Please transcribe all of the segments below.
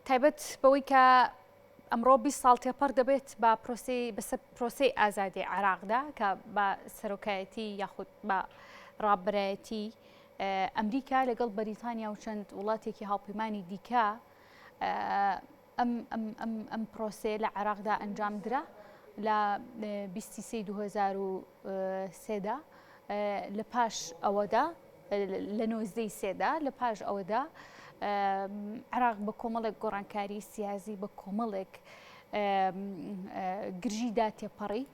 تایبەت بەوەی کە ئەمڕۆ 20 ساڵ تێپەڕ دەبێت بە پرۆسی ئازادی عێراقدا کە بە سەرۆکایەتی یاخود بە ڕاببەرایەتی ئەمریکا لەگەڵ بەریتانیا و چەند وڵاتێکی هاوپەیمانی دیکە ئەم پرۆسەیە لە عێراقدا ئەنجام درا لە 23 2003دا لە پاش ئەوەدا لە 19 سێدا لە پاش ئەوەدا عێراق بە کۆمەڵێک گۆڕانکاری سیاسی بە کۆمەڵێک گرژیدا تێپەڕی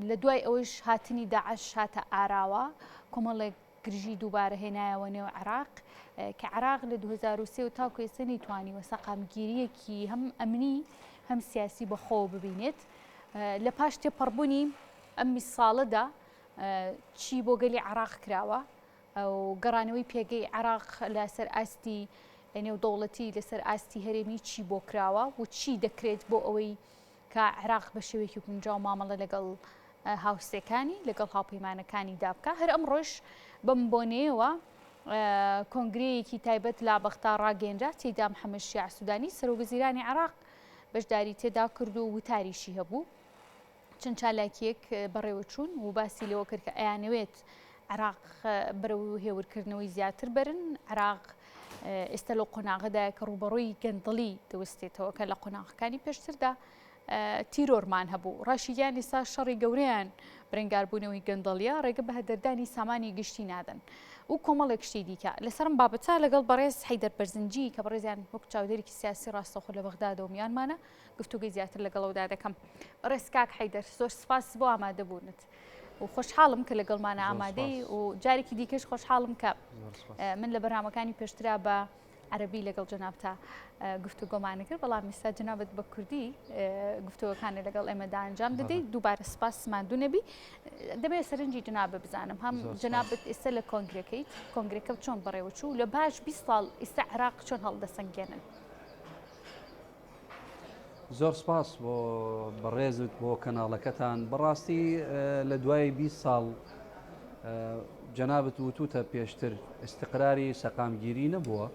لە دوای ئەوەش هاتنی داعش هاتە ئاراوە کۆمەڵێک گرژی دووبارە هێنایەوە نێو عێراق کە عێراق لە 2003 و تاکو ئێستا نەیتوانی وەسەقامگیریەکی هەم ئەمنی هەم سیاسی بەخۆ ببینێت لە پاش تێپەڕبوونی ئەم 20 ساڵەدا چی بۆ گەلی عێراق کراوە و گەڕانەوەی پێگەی عێراق لەسەر ئاستی نێودەوڵەتی لەسەر ئاستی هەرێمی چی بۆ کراوە و چی دەکرێت بۆ ئەوەی کە عێراق بە شێوەیەکی گونجاو مامەڵە لەگەڵ هاوسێکانی لەگەڵ هاوپەیمانەکانی دابکە هەر ئەم ڕۆژ بەم بۆنەیەوە کۆنگرەیەکی تایبەت لا بەختا ڕاگەیەنرا تێدا محەممەد شیع سوودانی سەرۆکوەزیرانی عێراق بەشداری تێدا کرد و وتاریشی هەبوو چەند چالاکیەک بەڕێوە چوون و باسی لەوە کرد کە ئەیانەوێت عێراق بەرەو هێورکردنەوەی زیاتر بەرن عێراق ئێستا لە قۆناغەدایە کە ڕوبەڕۆی گەندڵی دەوەستێتەوە کە لە قۆناغەکانی پێشتردا تیرۆرمان هەبوو ڕاشیدیان ئێستا شەڕی گەورەیان برنگاربوونەوەی گەندڵیە ڕێگە بە هەدەردانی سامانی گشتی نادەن و کۆمەڵێک شتی دیکە لەسەرم بابەتە لەگەڵ بەڕێز حەیدەر بەرزنجی کە بەڕێزیان وەک چاودێرێکی سیاسی ڕاستەوخۆ لە بەغدادەوە میانمانە گفتوگەی زیاتر لەگەڵەوەدا دەکەم بەڕێز کاک حەیدەر زۆر سپاس بۆ ئامادەبوونت و خۆشحاڵم کە لەگەڵمانە ئامادەی و جارێکی دیکەش خۆشحاڵم کە من لە بەرنامەکانی پێشترا بە عەرەبی لەگەڵ جەنابتا گفتوگۆمانە کرد بەڵام ئێستا جەنابەت بە کوردی گفتوگەکانی لەگەڵ ئێمەدا ئەنجام دەدەیت دووبارە سپاس ماندوو نەبی دەبێت سەرنجی جەنابە بزانم هەم جەنابەت ئێستا لە کۆنگرەکەیت کۆنگرەکە چۆن بەڕێوە چوو لە باش 20 ساڵ ئێستا عێراق چۆن هەڵدەسەنگێنن زۆر سپاس بۆ بەڕێزت بۆ کەناڵەکەتان بەڕاستی لە دوای 20 ساڵ جەنابەت وتوتە پێشتر استقراری سەقامگیری نەبووە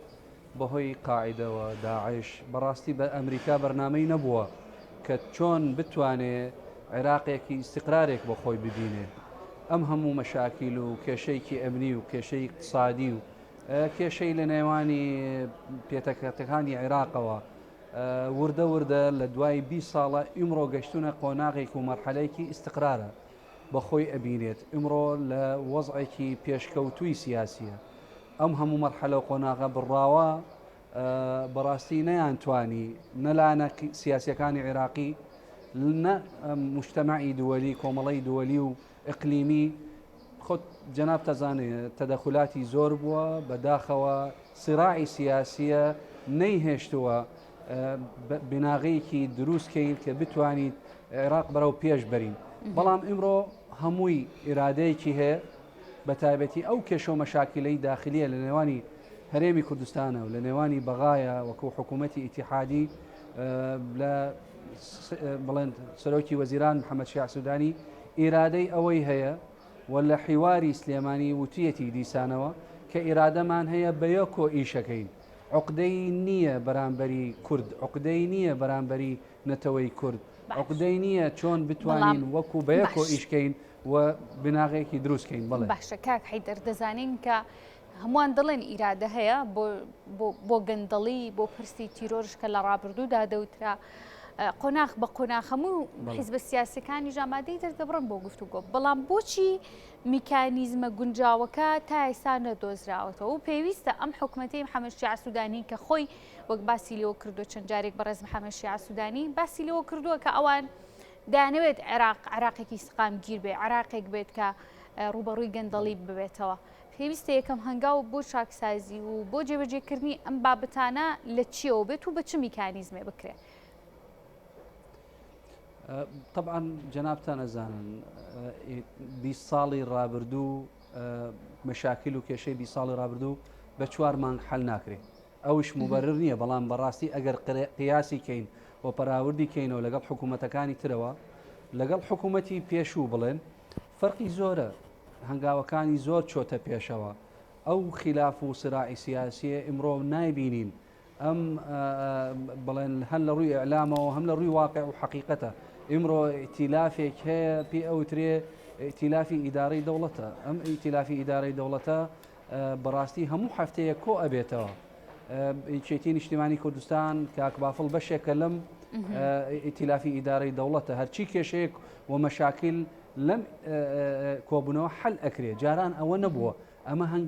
بەهۆی قاعیدەوە داعش بەڕاستی بە ئەمریکا بەرنامەی نەبووە کە چۆن بتوانێ عێراقێکی استقرارێک بۆ خۆی ببینێ ئەم هەموو مەشاکیل و کێشەیەکی ئەمنی و کێشەی اقتصادی و کێشەی لە نێوانی پێتەکەتەکانی عێراقەوە وردە وردە لە دوای 20 ساڵە ئیمڕۆ گەشتونە قۆناغێک و مەرحەلەیەکی استقرارە بەخۆی ئەبینێت ئیمڕۆ لە وەزعێکی پێشکەوتووی سیاسیە ئەم هەموو مەرحەلە و قۆناغە بڕاوە بەڕاستی نەیانتوانی نەلانە سیاسیەکانی عێراقی نە مجتەمەعی دووەلی کۆمەڵەی دووەلی و ئیقلیمی خۆت جەناب تەزانێت تەدەخولاتی زۆر بووە بەداخەوە سراعی سیاسیە نەیهێشتووە بناغەیەکی دروستکەین کە بتوانیت عێراق بەرەو پێش بەرین بەڵام ئیمڕۆ هەمووی ئیرادەیەکی هەیە بە تایبەتی ئەو کێشە و مەشاکلەی داخلیە لە نێوانی هەرێمی کوردستانە و لە نێوانی بەغایە وەکو حکوومەتی ئیتیحادی لە بڵێن سەرۆکی وەزیران محەممەد شیع سوودانی ئیرادەی ئەوەی هەیە و لە حیواری سلێمانی وتیەتی دیسانەوە کە ئیرادەمان هەیە بە یەکۆ ئیشەکەین عقدەی نییە بەرامبەری کورد عقدەی نییە بەرامبەری نەتەوەی کورد عقدەی نییە چۆن بتوانین وەکو بە یەکۆ ئیشکەین و بناغەیەکی دروستکەین بڵێ باشە کاک حەیدەر دەزانین کە هەمووان دڵێن ئیرادە هەیە بۆ گەندەڵی بۆ پرسی تیرۆرش کە لە ڕابردوودا دەوترا قۆناغ بە قۆناغ هەموو حیزبە سیاسەکانی ئامادەی دەردەبڕن بۆ گفتوگۆ بەڵام بۆچی میکانیزمە گونجاوەکە تا ئێستا نەدۆزراوەتەوە و پێویستە ئەم حکوومەتەی محەممەد شیع سوودانی کە خۆی وەک باسی لەوە کردو چەند جارێک بەڕێز محەممەد شیع سوودانی باسی لەوە کردووە کە ئەوان دەیانەوێت عێراقێکی سقامگیر بێ عێراقێک بێت کە ڕوبەڕووی گەندەڵی ببێتەوە پێویستە یەکەم هەنگاو بۆ چاکسازی و بۆ جێبەجێکردنی ئەم بابەتانە لە چیەوە بێت و بە چ میکانیزمێ بکرێت طبعا جەنابتان ئەزانن 20 ساڵی ڕابردوو مەشاکل و کێشەی 20 ساڵی ڕابردوو بە 4 مانگ حەل ناکرێت ئەوش مبرر نییە بەڵام بەڕاستی ئەگەر قیاسی کەین و پەراوردی کەینەوە لەگەڵ حکوومەتەکانی ترەوە لەگەڵ حکوومەتی پێشوو بڵێن فەرقی زۆرە هەنگاوەکانی زۆر چۆتە پێشەوە ئەو خلاف و سراعی سیاسیە ئیمڕۆ نایبینین ام بلين هل روي اعلامه وهم روي واقع وحقيقته امرو ائتلافك هي بي او تري ائتلافي اداري دولته ام ائتلافي اداري دولته براستي همو حفتيه كو ابيتوا شيتين اجتماعي كردستان كاكبافل بشكلم ائتلافي اداري دولته هرشي كيشيك ومشاكل لم كوبنو حل اكري جاران او نبوه اما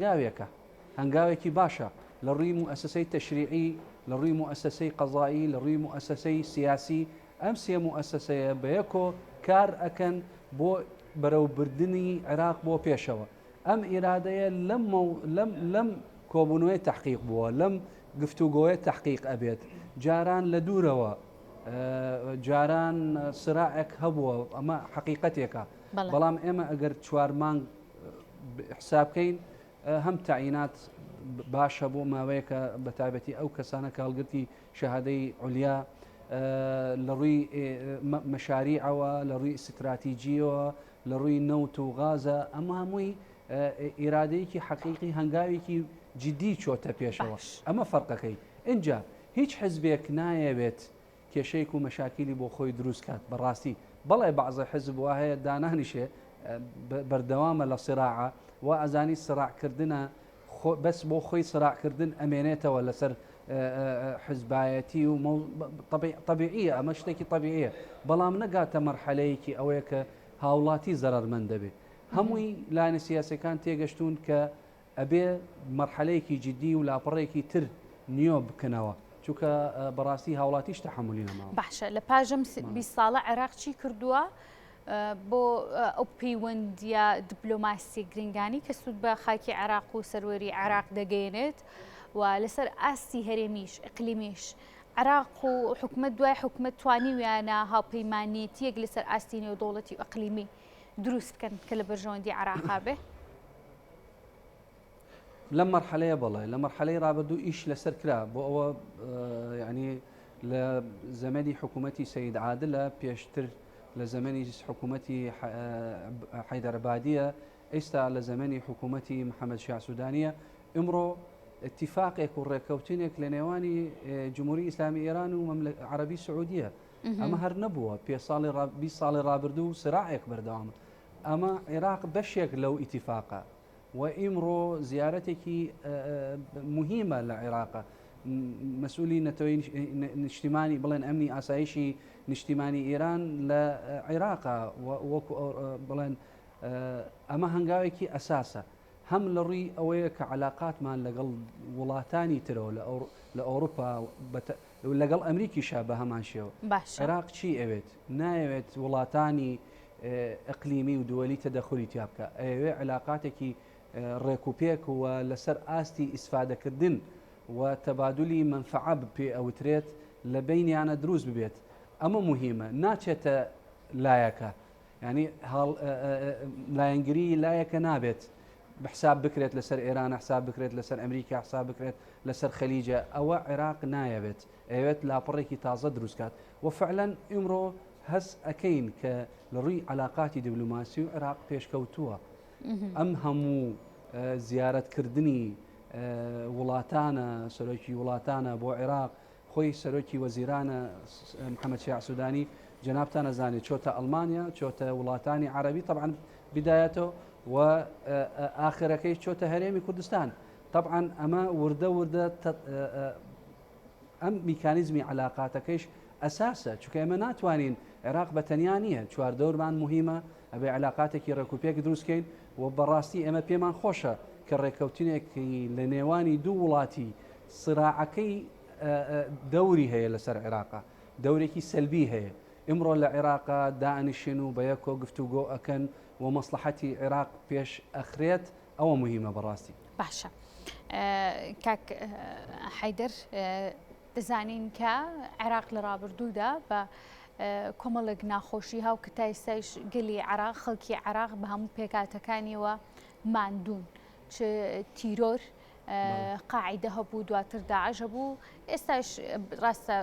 هنگاويكي باشا لروي مؤسسي تشريعي لروي مؤسسي قضائي لروي مؤسسي سياسي امسي مؤسسي بيكو كار اكن بو برو بردني عراق بو بيشوا ام اراده لم كوبنوي تحقيق بو لم گفتوگوی تحقیق ابيت جاران لدوروا جاران صراعك هبوا اما حقيقتك بلام اما اگر چوارمان حساب كين هم تعيينات باشا بو ماويك بتابتي او كسانه كالقرتي شهادي عليا لروي مشاريع لروي استراتيجيه لروي نوت وغازه اما هموي اراديكي حقيقي هنگاويكي جدي چۆتە پێشەوە ئەمە فەرقەکەی اینجا هیچ حزبێک نایەوێت کێشەیەک و مەشاکیلی بۆ خۆی دروست کات بەڕاستی بەڵێ بەعزە حزب وا هەیە دانانیشێ بەردەوامە لە سراعە و ئەزانی سراعکردنە بەس بۆ خۆی سراعکردن ئەمێنێتەوە لەسەر حزبایەتی و طبیعیە ئەمە شتێکی طبیعیە بەڵام نەگاتە مەرحەلەیەکی ئەوەیە کە هاوڵاتی زەرەرمەند دەبێت هەمووی لایەنە سیاسەکان تێگەشتون کە ئەبێ مەرحەلەیەکی جددی و لاپەڕێکی تر نیۆ بکەنەوە چونکە بەڕاستی هاوڵاتیش تەحملی نەماوە باشە لە پاژەم 20 ساڵە عێراق چی کردووە بۆ ئەو پەیوەندیە دیپلۆماسی گرنگانی کە سوود بە خاکی عێراق و سەروەری عێراق دەگەێنێت و لەسەر ئاستی هەرێمیش ئەقلیمیش عێراق و حکومت دوای حکومت توانی ویانە هاوپەیمانێتیەک لەسەر ئاستی نێودەوڵەتی و ئەقلیمی دروست بکەن کە لە بەرژەوەندی عێراقا بێ لەم مەرحەلەیە بەڵێ لە مەرحەلەی ڕابردوو ئیش لەسەر کرا بۆ ئەوە یعنی لە زەمەنی حکوومەتی سەید عادلە پێشتر لە زەمەنی حکوومەتی حەیدەربادیە ئێستا لە زەمەنی حکوومەتی محەممەد شیع سوودانیە ئمڕۆ اتفاقێک و ڕێکەوتنێک لە نێوانی جمهوری ئیسلامی ئێران و عەرەبی سعودیە ئەمە هەر نەبووە پێ ساڵی 20 ساڵی ڕابردوو سراعێک بەردەوامە ئەمە عێراق بەشێک لەو ئیتیفاقە وإمرو زيارتك مهمة للعراق مسؤولي نتوي اجتماعي بلين أمني أسايشي اجتماعي إيران لعراق بلين أما هنگاويكي أساسا هم لري أويك علاقات مع لقل ولاتاني ترو لأوروبا لقل أمريكي شابه همان شيء عراق شي أبيت نايبت ولاتاني إقليمي ودولي تدخلي تيابك أيوة علاقاتك ڕێکوپێک و لەسەر ئاستی ئیسفادەکردن و تەبادلی منفعە بپێ ئەوترێت لە بینیانە دروست ببێت ئەمە مهمە ناچێتە لایەکە ینی لایەنگری لایەکە نابێت بحساب بکرێت لەسەر ئێران حساب بکرێت لەسەر ئەمریکا حساب بکرێت لەسەر خەلیجە ئەوە عێراق نایەوێت ئەوێت لاپەڕێکی تازە دروستکات و فعلا ئیمڕۆ هەست ئەەکەین کە لە ڕووی علاقاتی دیبلوماسی و عێراق پێشکەوتووە ئەم هەموو زیارەتکردنی وڵاتانە سەرۆکی وڵاتانە بۆ عێراق خۆی سەرۆکی وەزیرانە محەممەد شیع سوودانی جەنابتان ئەزانێت چۆتە ئەڵمانیا چۆتە وڵاتانی عەرەبی طبعا بدایەتەوە و ئاخرەکەی چۆتە هەرێمی کوردستان طبعا ئەمە وردە ئەم میکانیزمی علاقاتەکەیش ئەساسە چونکە ئێمە ناتوانین عێراق بەتەنیا نییە چواردەورمان مهمە ئەبێ علاقاتێکی ڕێکوپێک دروستکەین و بەڕاستی ئەمە پێمان خۆشە کە ڕێکەوتنێکی لە نێوانی دوو وڵاتی سراعەکەی دەوری هەیە لەسەر عێراقا دەورێکی سەلبی هەیە ئمڕۆ لە عێراقا دانیشن و بەیەکۆ گفتوگۆ ئەکەن و مەسلحەتی عێراق پێش ئەخرێت ئەوە مهمە بەڕاستی باشە کاک حەیدەر دەزانین کە عێراق لە ڕابردوودا بە کۆمەڵێک ناخۆشی هاو کە تا ئێستاش گەلی عێراق خەڵکی عێراق بە هەموو پێکاتەکانیەوە ماندوون چ تیرۆر قاعدە هەبوو دواتر داعش هەبوو ئێستاش ڕاستە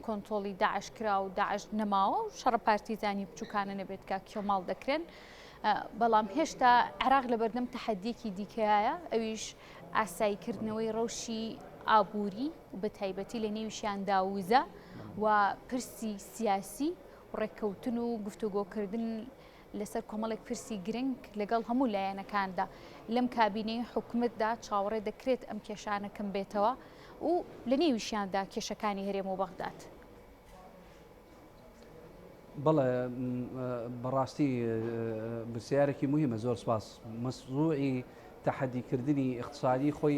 کۆنتۆڵی داعش کرا و داعش نەماوە و شەڕە پارتیزانی بچووکانە نەبێت کە کێماڵ دەکرێن بەڵام هێشتا عێراق لە بەردەم تەحەدیەکی دیکەیە ئەویش ئاساییکردنەوەی ڕەوشی ئابووری و بە تایبەتی لە نێویشیان داوزە و پرسی سیاسی ڕێککەوتن و گفتوگۆکردن لەسەر کۆمەڵێک پرسی گرنگ لەگەڵ هەموو لایەنەکاندا لەم کابینەی حکوومەتدا چاوەڕێ دەکرێت ئەم کێشانەکەم بێتەوە و لە نێویشیاندا کێشەکانی هەرێم و بەغداد. بەڵێ بەڕاستی برسیارێکی مهمە، زۆر سپاس. مەسروعی تەحەدیکردنی اقتصادی خۆی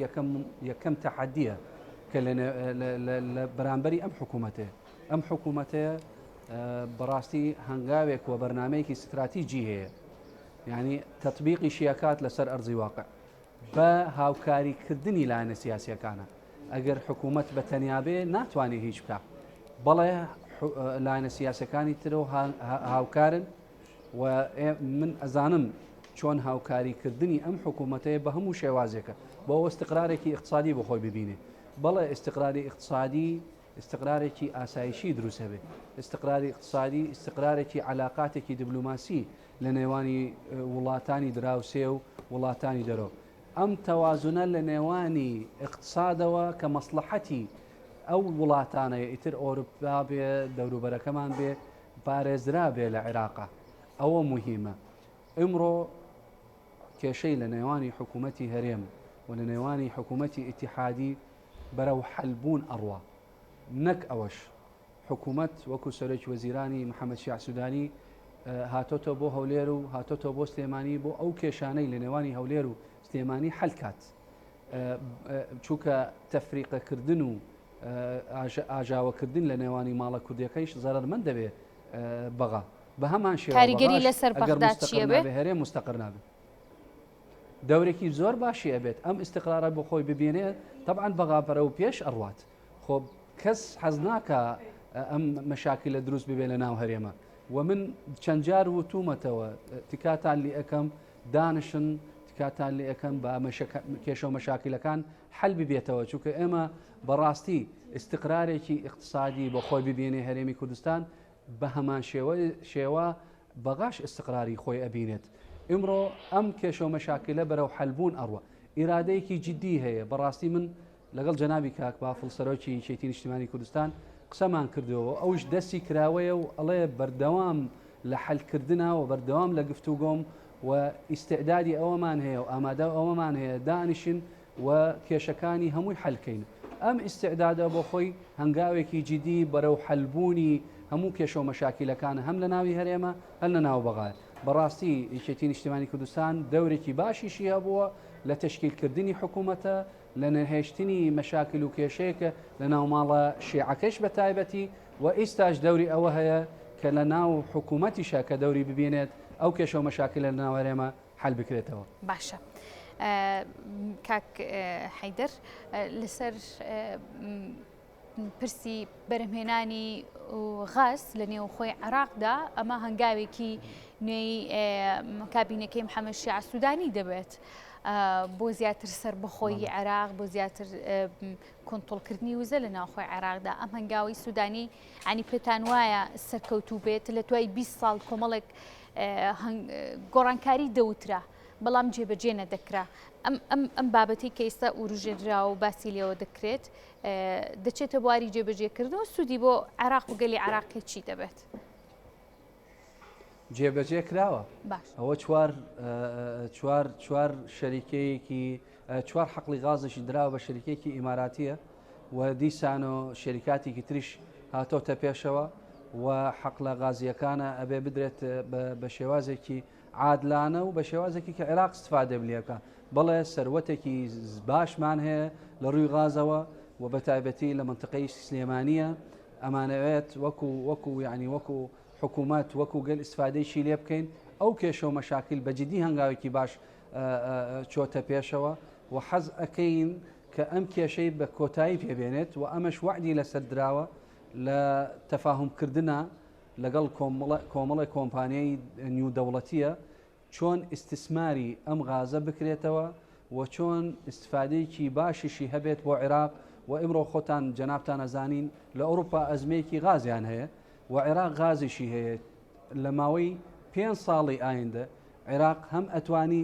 یەکەم تەحەدیە کە لە بەرامبەری ئەم حکوومەتەیە بەڕاستی هەنگاوێک و بەرنمەیەکی استراتیجی هەیە، یعنی تەطبیقی شیەکات لەسەر ئەرزی واقع بە هاوکاریکردنی لایەنە سیاسیەکانە. ئەگەر حکوومەت بە تەنیابێ ناتوانێت هیچ بکە، بەڵێ لایەنە سیاسەکانی ترەوە هاوکارن و من ئەزانم چۆن هاوکاریکردنی ئەم حکوومەتەیە بە هەموو شێوازێکە بۆ استقرارێکی اقتصادی بۆ خۆی ببینێ. بەڵێ استقراری اقتصادی استقرارێکی ئاسایشی دروست هەبێ، استقراری اقتصادی استقرارێکی علاقاتێکی دیبلوماسی لە نێوانی وڵاتانی دراوسێ و وڵاتانی دەرەوە. ئەم تەوازونە لە نێوانی اقتصادەوە کە مەسلحەتی ئەو وڵاتانەیە ئیتر ئۆروپا بێ دەوروبەرەکەمان بێ پارێزرا بێ لە عێراقا، ئەوە مهمە. ئمڕۆ کێشەی لە نێوانی حکوومەتی هەرێم و لە نێوانی حکوومەتی ئیتیحادی بەرەو حەلبوون ئەڕوا، نەک ئەوەش. حکوومەت وەکو سەرۆکی وەزیرانی محەممەد شیع سوودانی هاتۆتە بۆ هەولێر و هاتۆتە بۆ سلێمانی بۆ ئەو کێشانەی لە نێوانی هەولێر و سلێمانی حەلکات، چووکە تەفریقەکردن و ئاژاوەکردن لە نێوانی ماڵە کوردیەکەیش زەرمەند دەبێت بەغا بە هەمان شێوە. کاریگەری لەسەر بەغداد چییە بێت؟ هەرێم مستەقر نابێت، دەورێکی زۆر باشی ئەبێت ئەم استقرارە بۆ خۆی ببینێت. طبعاً بەغاپەرە و پێش ئەڕوات، خۆ کەس حەز ناکە ئەم مەشاکلە دروست ببێ لە ناو هەرێمە. و من چەند جار وتومەتەوە تکاتان لێ ئەەکەم دانشن، تکاتان لێ ئەەکەم بە کێشە و مەشاکلەکان حەل ببێتەوە، چونکە ئێمە بەڕاستی استقرارێکی اقتصادی بۆ خۆی ببینێ هەرێمی کوردستان بە هەمان شێوە بەغاش استقراری خۆی ئەبینێت. ئمڕۆ ئەم کێشە و مەشاکلە بەرەو حەلبوون ئەڕوە، ئیرادەیەکی جدی هەیە. بەڕاستی من لەگەڵ جەنابی کاک بافڵ سەرۆکی یەکێتی نیشتیمانی کوردستان قسەمان کردەوە، ئەوش دەستی کراوەیە و ئەڵێ بەردەوام لە حەلکردنە و بەردەوام لە گفتوگۆم و ئیستعدادی ئەوەمان هەیە و ئامادە ئەوەمان هەیە دانیشن و کێشەکانی هەمووی حەلکەین. ئەم ئیستعدادە بۆ خۆی هەنگاوێکی جدی بەرەو حەلبوونی هەموو کێشە و مەشاکلەکانە هەم لە ناوی هەرێمە هەم لە ناو بەغا. بەڕاستی یەکێتی نیشتیمانی کوردستان دەورێکی باشیشی هەبووە لە تەشکیلکردنی حکوومەتە، لە نەهێشتنی مەشاکل و کێشەیەکە لە ناوماڵە شیعەکەش بە تایبەتی، و ئێستاش دەوری ئەوە هەیە کە لە ناو حکوومەتیشە کە دەوری ببینێت ئەو کێشە و مەشاکل لە ناو هەرێمە حەل بکرێتەوە. باشە. کاک حەیدەر، لەسەر پرسی بەرهمهێنانی غاز لە نێو خۆی عێراقدا ئەمە هەنگاوێکی نوێی کابینەکەی محەممەد شیع سوودانی دەبێت بۆ زیاتر سەربەخۆیی عێراق، بۆ زیاتر کۆنتڕۆڵکردنی وزە لە ناوخۆی عێراقدا. ئەم هەنگاوی سوودانی عنی پێتان وایە سەرکەوتوو بێت لە دوای 20 ساڵ کۆمەڵێک گۆڕانکاری دەوترا بەڵام جێبەجێ نەدەکرا. ئەم بابەتی کە ئێستا ئوروژێنرا و باسی لێەوە دەکرێت دەچێتە بواری جێبەجێکردنەوە سوودی بۆ عێراق و گەلی عێراقی چی دەبێت؟ جێبەجێ کراوە. ئەوە چوار شەریکەیەکی چوار حەقلی غازشی دراوە بە شەریکێکی ئیماراتیە و دیسان و شەریکاتێکی تریش هاتۆتە پێشەوە و حەقلە غازیەکانە ئەبێ بدرێت بە شێوازێکی عادلانە و بە شێوازێکی کە عێراق استفادە بلیەکە. بەڵێ سەروەتێکی باشمان هەیە لە ڕووی غازەوە و بە تایبەتی لە منتقەی سلێمانیە ئەمانەوێت وەکو حکوومەت وەکو گەل ئیسفادەیشی لێ بکەین ئەو کێشە و مەشاکل بە جدی هەنگاوێکی باش چۆتە پێشەوە و حەز ئەەکەین کە ئەم کێشەی بە کۆتایی پێبێنێت و ئەمەش وعدی لەسەر دراوە لە تەفاهمکردنە لەگەڵ کۆمەڵی کۆمپانیای نیودەوڵەتیە چۆن ئیستثماری ئەم غازە بکرێتەوە و چۆن ئیستفادەیەکی باشیشی هەبێت بۆ عێراق. و ئمڕۆ خۆتان جەنابتان ئەزانین لە ئەوروپا ئەزمەیەکی غازیان هەیە و عێراق غازیشی هەیە. لە ماوەی 5 ساڵی ئایندە عێراق هەم ئەتوانی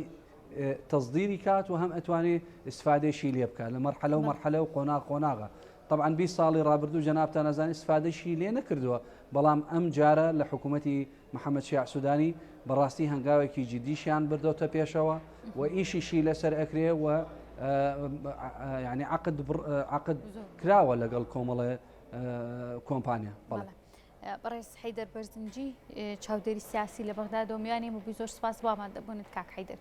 تصديری کات و هەم ئەتوانێت استفادەشی لێ بکات لە مەرحلە و مەرحلە و قۆناغا. طبعا 20 ساڵی ڕابردوو جەنابتان نەزانانی استفادەشی لێ نەکردووە، بەڵام ئەم جارە لە حکوومەتی محەممەد شیع سوودانی بەڕاستی هەنگاوێکی جدیشیان بردۆتە پێشەوە و ئیشیشی لەسەر ئەکرێ و ینی عقد کراوە لەگەڵ کۆمەڵە کۆمپانیا. بەڕێز حەیدەر بەرزنجی چاودێری سیاسی لە بەغداد و میوانی مبی زۆر سپاس بامان دەبوونت کاک حەیدەر.